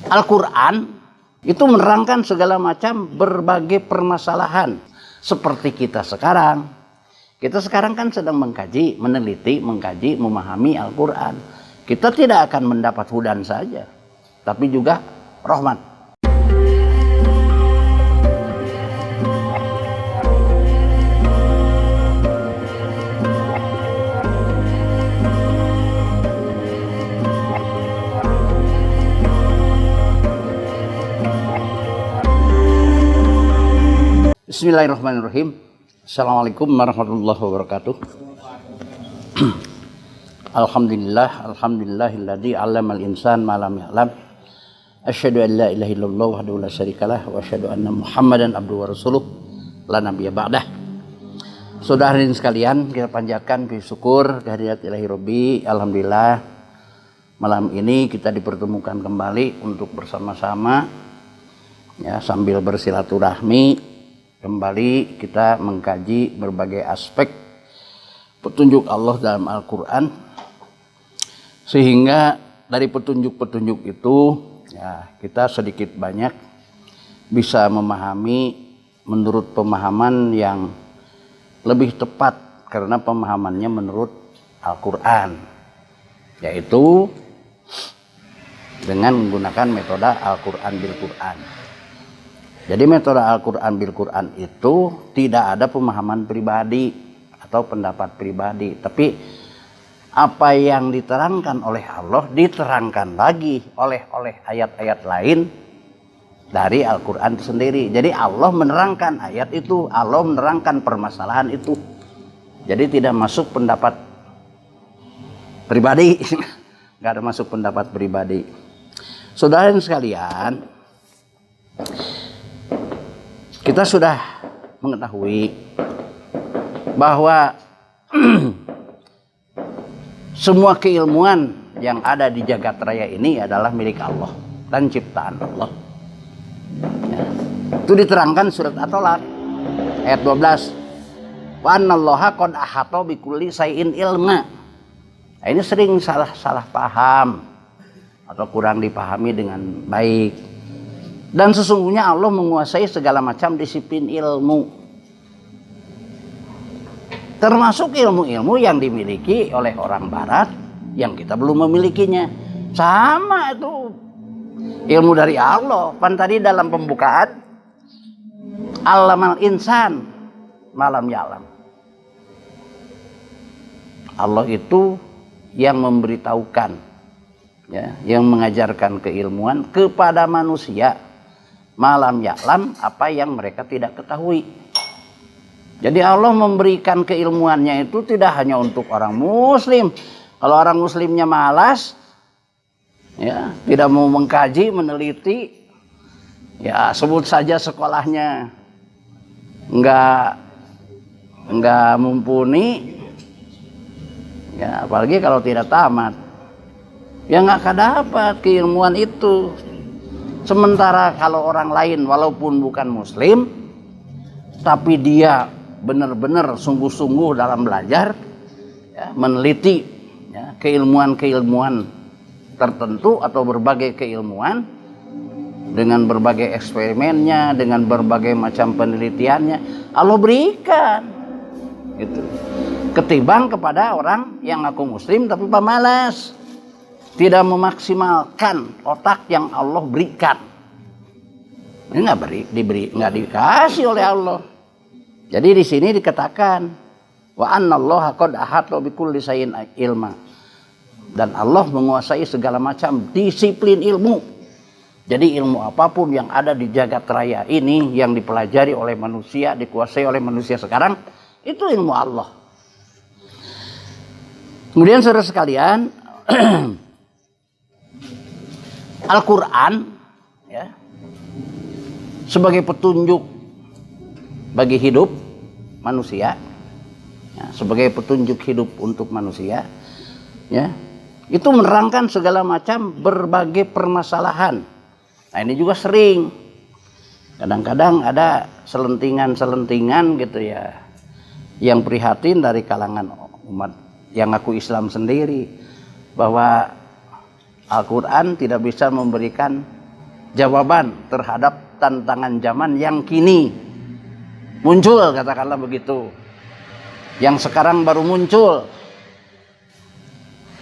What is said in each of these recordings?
Al-Quran itu menerangkan segala macam berbagai permasalahan. Seperti kita sekarang. Kita sekarang kan sedang mengkaji, meneliti, mengkaji, memahami Al-Quran. Kita tidak akan mendapat hudan saja, tapi juga rahmat. Bismillahirrahmanirrahim. Assalamualaikum warahmatullahi wabarakatuh. Alhamdulillahilladzi 'allamal insan ma lam ya'lam. Asyhadu an la ilaha illallah wahdahu la syarikalah wa asyhadu anna Muhammadan abduhu wa rasuluh la nabiyya ba'dah. Saudara hadirin sekalian, kita panjatkan puji syukur kehadirat Ilahi Rabbi. Alhamdulillah malam ini kita dipertemukan kembali untuk bersama-sama ya, sambil bersilaturahmi. Kembali kita mengkaji berbagai aspek petunjuk Allah dalam Al-Quran, sehingga dari petunjuk-petunjuk itu ya, kita sedikit banyak bisa memahami menurut pemahaman yang lebih tepat, karena pemahamannya menurut Al-Quran, yaitu dengan menggunakan metode Al-Quran bil Quran. Jadi metode Al-Quran bil Quran itu tidak ada pemahaman pribadi atau pendapat pribadi, tapi apa yang diterangkan oleh Allah diterangkan lagi oleh ayat-ayat lain dari Al-Quran itu sendiri. Jadi Allah menerangkan ayat itu, Allah menerangkan permasalahan itu. Jadi tidak masuk pendapat pribadi, nggak ada masuk pendapat pribadi. Saudara sekalian, kita sudah mengetahui bahwa semua keilmuan yang ada di jagat raya ini adalah milik Allah dan ciptaan Allah. Ya. Itu diterangkan surat At-Tolaq ayat 12. Wa annallaha qad ahata bikulli syai'in ilma. Nah, ini sering salah paham atau kurang dipahami dengan baik. Dan sesungguhnya Allah menguasai segala macam disiplin ilmu, termasuk ilmu-ilmu yang dimiliki oleh orang barat yang kita belum memilikinya. Sama itu ilmu dari Allah. Kan tadi dalam pembukaan Allamal insan malam ya'lam. Allah itu yang memberitahukan ya, yang mengajarkan keilmuan kepada manusia malam ya'lam, apa yang mereka tidak ketahui. Jadi Allah memberikan keilmuannya itu tidak hanya untuk orang muslim. Kalau orang muslimnya malas ya, tidak mau mengkaji, meneliti, ya sebut saja sekolahnya enggak mumpuni ya, apalagi kalau tidak tamat, ya enggak akan dapat keilmuan itu. Sementara kalau orang lain walaupun bukan muslim, tapi dia benar-benar sungguh-sungguh dalam belajar ya, meneliti ya, keilmuan-keilmuan tertentu atau berbagai keilmuan dengan berbagai eksperimennya, dengan berbagai macam penelitiannya, Allah berikan gitu. Ketimbang kepada orang yang ngaku muslim tapi pemalas, tidak memaksimalkan otak yang Allah berikan. Ini nggak dikasih oleh Allah. Jadi di sini dikatakan wa annallaha qad ahata bikulli syai'in ilma. Dan Allah menguasai segala macam disiplin ilmu. Jadi ilmu apapun yang ada di jagat raya ini yang dipelajari oleh manusia, dikuasai oleh manusia sekarang, itu ilmu Allah. Kemudian saudara sekalian, Al-Quran ya, sebagai petunjuk bagi hidup manusia ya, sebagai petunjuk hidup untuk manusia ya, itu menerangkan segala macam berbagai permasalahan. Nah ini juga sering kadang-kadang ada selentingan gitu ya, yang prihatin dari kalangan umat yang ngaku Islam sendiri, bahwa Al-Quran tidak bisa memberikan jawaban terhadap tantangan zaman yang kini muncul, katakanlah begitu, yang sekarang baru muncul.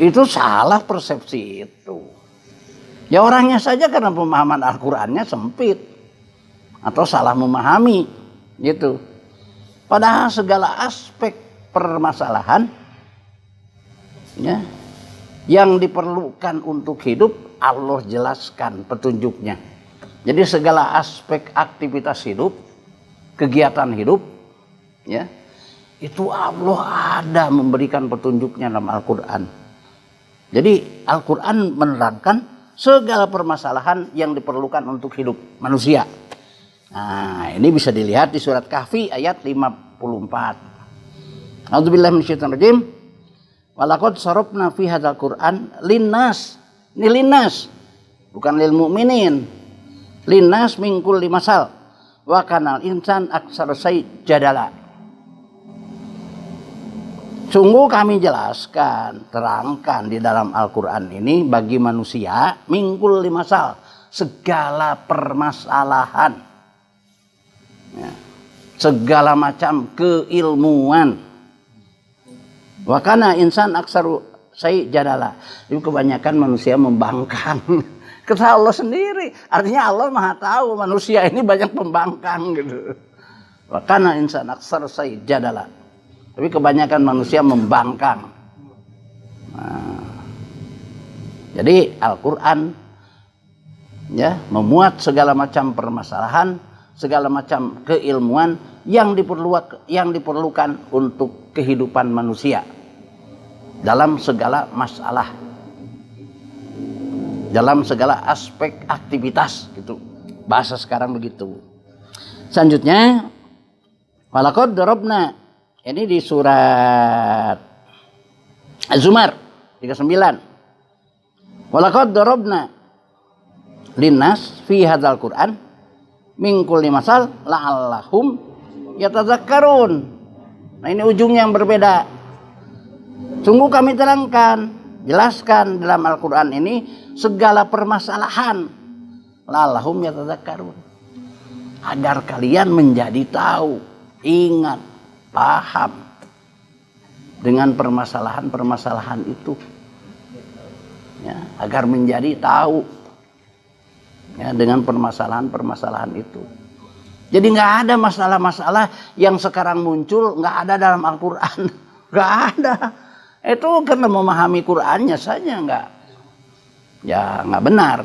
Itu salah persepsi itu. Ya orangnya saja karena pemahaman Al-Qur'annya sempit atau salah memahami gitu. Padahal segala aspek permasalahan ya, yang diperlukan untuk hidup Allah jelaskan petunjuknya. Jadi segala aspek aktivitas hidup, kegiatan hidup ya, itu Allah ada memberikan petunjuknya dalam Al-Qur'an. Jadi Al-Qur'an menerangkan segala permasalahan yang diperlukan untuk hidup manusia. Nah, ini bisa dilihat di surat Kahfi ayat 54. A'udzubillahi minasyaitonir rajim. Walaqad sarafna fi hadzal Qur'an linnas. Ini linnas, bukan lil mu'minin. Linnas min kulli masal. Wa kanal insan aktsara jadala. Sungguh kami jelaskan, terangkan di dalam Al-Qur'an ini bagi manusia min kulli masal, segala permasalahan. Ya, segala macam keilmuan. Wa kana insan aksaru jadala. Itu kebanyakan manusia membangkang. Kata Allah sendiri, artinya Allah Maha tahu manusia ini banyak pembangkang gitu. Wa kana insan aksaru jadala. Tapi kebanyakan manusia membangkang. Nah, jadi Al-Qur'an ya memuat segala macam permasalahan, segala macam keilmuan yang diperlukan untuk kehidupan manusia dalam segala masalah, dalam segala aspek aktivitas gitu. Bahasa sekarang begitu. Selanjutnya, walaqad darabna, ini di surat Az-Zumar 39. Walaqad darabna linnas fi hadzal Qur'an min kulli masal la'allahum yatadzakkarun. Nah, ini ujungnya yang berbeda. Sungguh kami terangkan, jelaskan dalam Al-Qur'an ini segala permasalahan la'allahum yatadzakkarun, agar kalian menjadi tahu, ingat, paham dengan permasalahan-permasalahan itu ya, agar menjadi tahu ya, dengan permasalahan-permasalahan itu. Jadi nggak ada masalah-masalah yang sekarang muncul nggak ada dalam Al-Qur'an, nggak ada. Itu karena memahami Qur'annya saja nggak benar,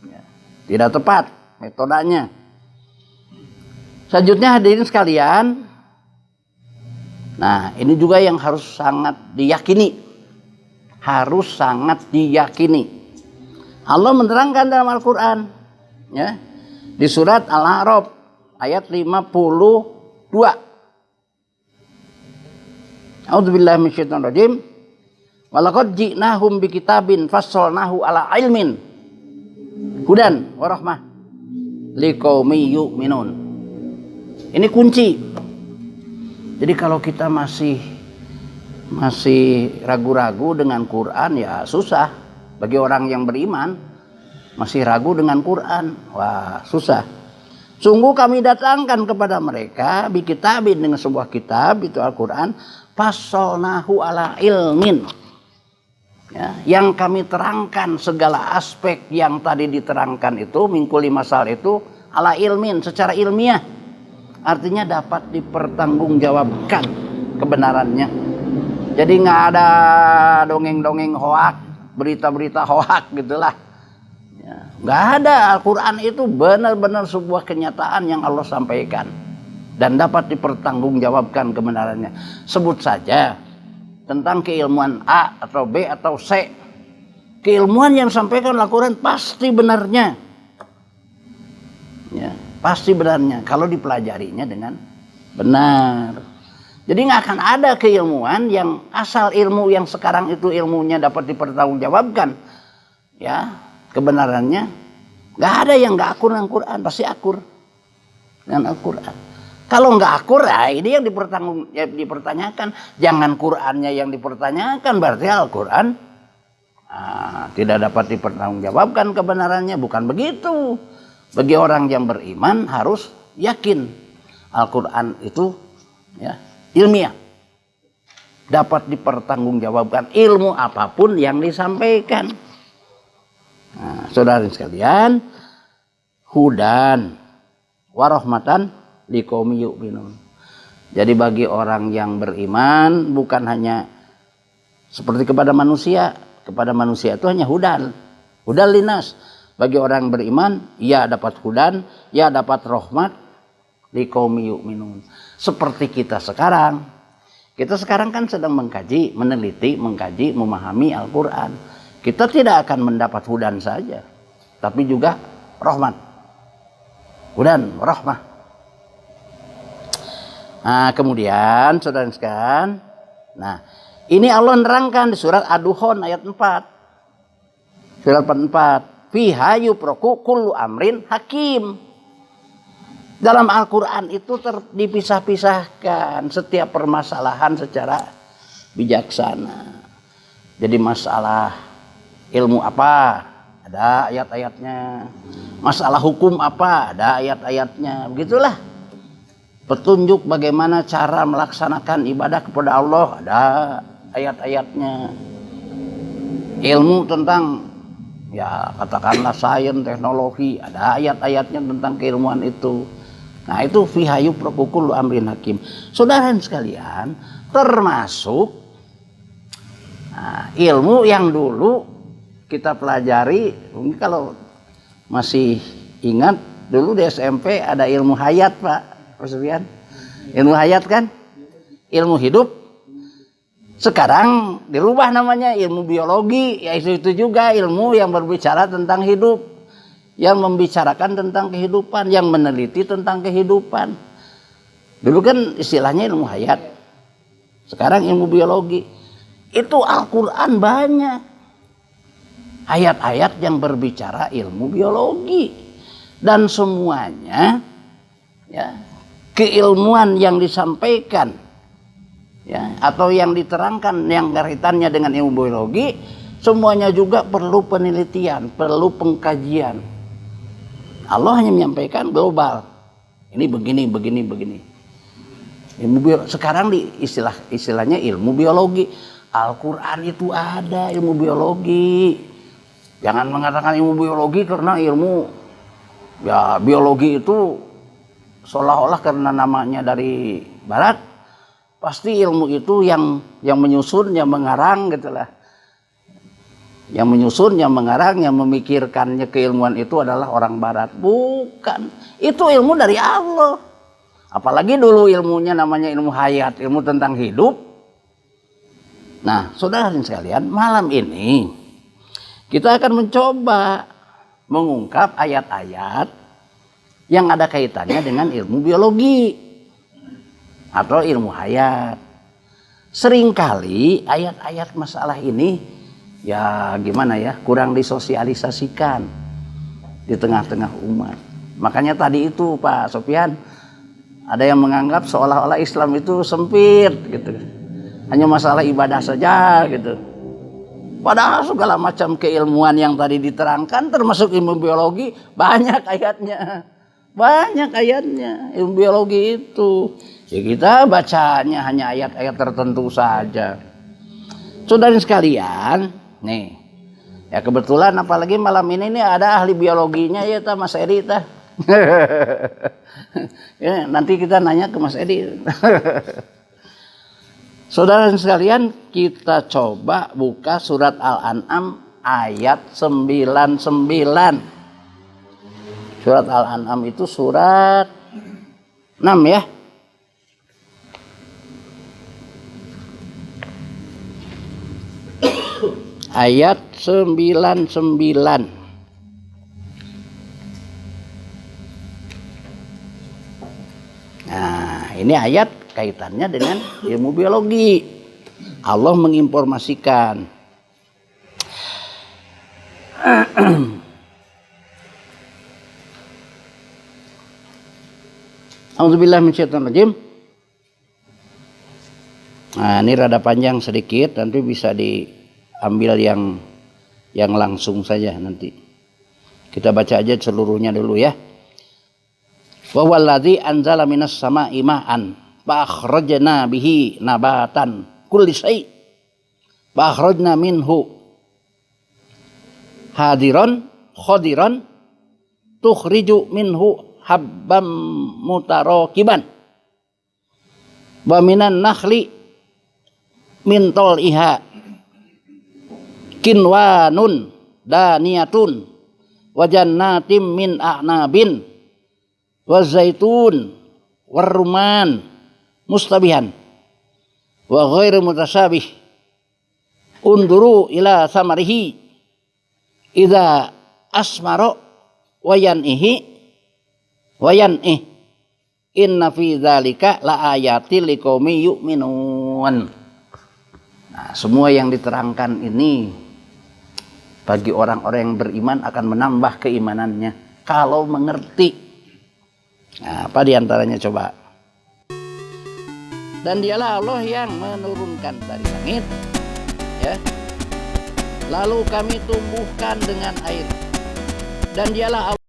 ya, tidak tepat metodenya. Selanjutnya hadirin sekalian, nah ini juga yang harus sangat diyakini, Allah menerangkan dalam Al-Qur'an ya, di surat Al-A'raf ayat 52. A'udzubillahi minasyaitonir rajim. Walaqad ji'nahum bikitabin fassalnahu ala ilmin hudan wa rahmah liqaumi yu'minun. Ini kunci. Jadi kalau kita masih ragu-ragu dengan Quran, ya susah. Bagi orang yang beriman masih ragu dengan Quran, wah susah. Sungguh kami datangkan kepada mereka bikitabin, dengan sebuah kitab itu Al-Quran, fassalnahu ala ilmin ya, yang kami terangkan segala aspek yang tadi diterangkan itu mingkuli masal itu ala ilmin, secara ilmiah, artinya dapat dipertanggungjawabkan kebenarannya. Jadi nggak ada dongeng-dongeng hoak, berita-berita hoak gitulah ya, nggak ada. Al-Quran itu benar-benar sebuah kenyataan yang Allah sampaikan dan dapat dipertanggungjawabkan kebenarannya. Sebut saja tentang keilmuan A atau B atau C, keilmuan yang disampaikan Al-Quran pasti benarnya ya, pasti benarnya kalau dipelajarinya dengan benar. Jadi nggak akan ada keilmuan yang asal ilmu yang sekarang itu ilmunya dapat dipertanggungjawabkan ya, kebenarannya. Nggak ada yang nggak akur dengan Quran, pasti akur dengan Al-Quran. Kalau nggak akur, ya ini yang dipertanyakan. Jangan Qurannya yang dipertanyakan, berarti Al-Quran Tidak dapat dipertanggungjawabkan kebenarannya, bukan begitu. Bagi orang yang beriman harus yakin Al-Quran itu ya, ilmiah, dapat dipertanggungjawabkan ilmu apapun yang disampaikan. Saudara sekalian, hudan warahmatan liqaumi yu'minun. Jadi bagi orang yang beriman bukan hanya seperti kepada manusia itu hanya hudan linas. Bagi orang beriman, ya dapat hudan, ya dapat rahmat liqaumi yu'minun. Seperti kita sekarang kan sedang mengkaji, meneliti, mengkaji, memahami Al-Quran. Kita tidak akan mendapat hudan saja, tapi juga rahmat. Hudan, rahmah. Kemudian saudara sekalian, ini Allah nerangkan di surat Ad-Dukhan ayat 4. Surat 4. Fiha yufraqu kullu amrin hakim. Dalam Al-Quran itu dipisah-pisahkan setiap permasalahan secara bijaksana. Jadi masalah ilmu apa, ada ayat-ayatnya. Masalah hukum apa, ada ayat-ayatnya. Begitulah. Petunjuk bagaimana cara melaksanakan ibadah kepada Allah, ada ayat-ayatnya. Ilmu tentang ya katakanlah sains, teknologi, ada ayat-ayatnya tentang keilmuan itu. Itu fiha yufraqu kullu amrin hakim. Saudara sekalian, termasuk ilmu yang dulu kita pelajari, mungkin kalau masih ingat dulu di SMP ada ilmu hayat, Pak Sofian. Ilmu hayat kan? Ilmu hidup. Sekarang dirubah namanya ilmu biologi, yaitu itu juga ilmu yang berbicara tentang hidup, yang membicarakan tentang kehidupan, yang meneliti tentang kehidupan. Dulu kan istilahnya ilmu hayat, sekarang ilmu biologi. Itu Al-Quran banyak ayat-ayat yang berbicara ilmu biologi, dan semuanya ya, keilmuan yang disampaikan ya, atau yang diterangkan yang kaitannya dengan ilmu biologi, semuanya juga perlu penelitian, perlu pengkajian. Allah hanya menyampaikan global. Ini begini. Sekarang istilahnya ilmu biologi. Al-Quran itu ada ilmu biologi. Jangan mengatakan ilmu biologi karena ilmu ya biologi itu seolah-olah karena namanya dari barat, pasti ilmu itu yang menyusun, yang mengarang gitulah. Yang menyusun, yang mengarang, yang memikirkannya keilmuan itu adalah orang barat. Bukan. Itu ilmu dari Allah. Apalagi dulu ilmunya namanya ilmu hayat, ilmu tentang hidup. Saudara sekalian, malam ini kita akan mencoba mengungkap ayat-ayat yang ada kaitannya dengan ilmu biologi atau ilmu hayat. Seringkali ayat-ayat masalah ini ya gimana ya, kurang disosialisasikan di tengah-tengah umat. Makanya tadi itu Pak Sofian, ada yang menganggap seolah-olah Islam itu sempit gitu, hanya masalah ibadah saja gitu. Padahal segala macam keilmuan yang tadi diterangkan, termasuk ilmu biologi, banyak ayatnya. Ilmu biologi itu ya kita bacanya hanya ayat-ayat tertentu saja. Saudara sekalian, nih ya kebetulan apalagi malam ini nih ada ahli biologinya ya Mas Edi ya, nanti kita nanya ke Mas Edi. Saudara sekalian, kita coba buka surat Al-An'am ayat 99. Surat Al-An'am itu surat 6 ya. Ayat 99. Ini ayat kaitannya dengan ilmu biologi. Allah menginformasikan. A'udzubillahi minasyaitonirrajim. Ini rada panjang sedikit, nanti bisa diambil yang yang langsung saja nanti. Kita baca aja seluruhnya dulu ya. Wa wallazi anzala minas sama'i ma'an fa akhrajna bihi nabatan kulli syai' fa akhrajna minhu hadiran khadiran tukhriju minhu habbam mutarakiban wa minan nakhli min tal'iha kinwanun daniyatun wa jannatim min a'nabin wa zaitun warruman mustabihan wa ghairu mutasyabih unduru ila samarihi idza asmara wa yan'ihi inna fi dzalika la ayatil liqaumi yu'minun. Nah, semua yang diterangkan ini bagi orang-orang yang beriman akan menambah keimanannya kalau mengerti. Nah, apa diantaranya coba? Dan dialah Allah yang menurunkan dari langit, ya. Lalu kami tumbuhkan dengan air. Dan dialah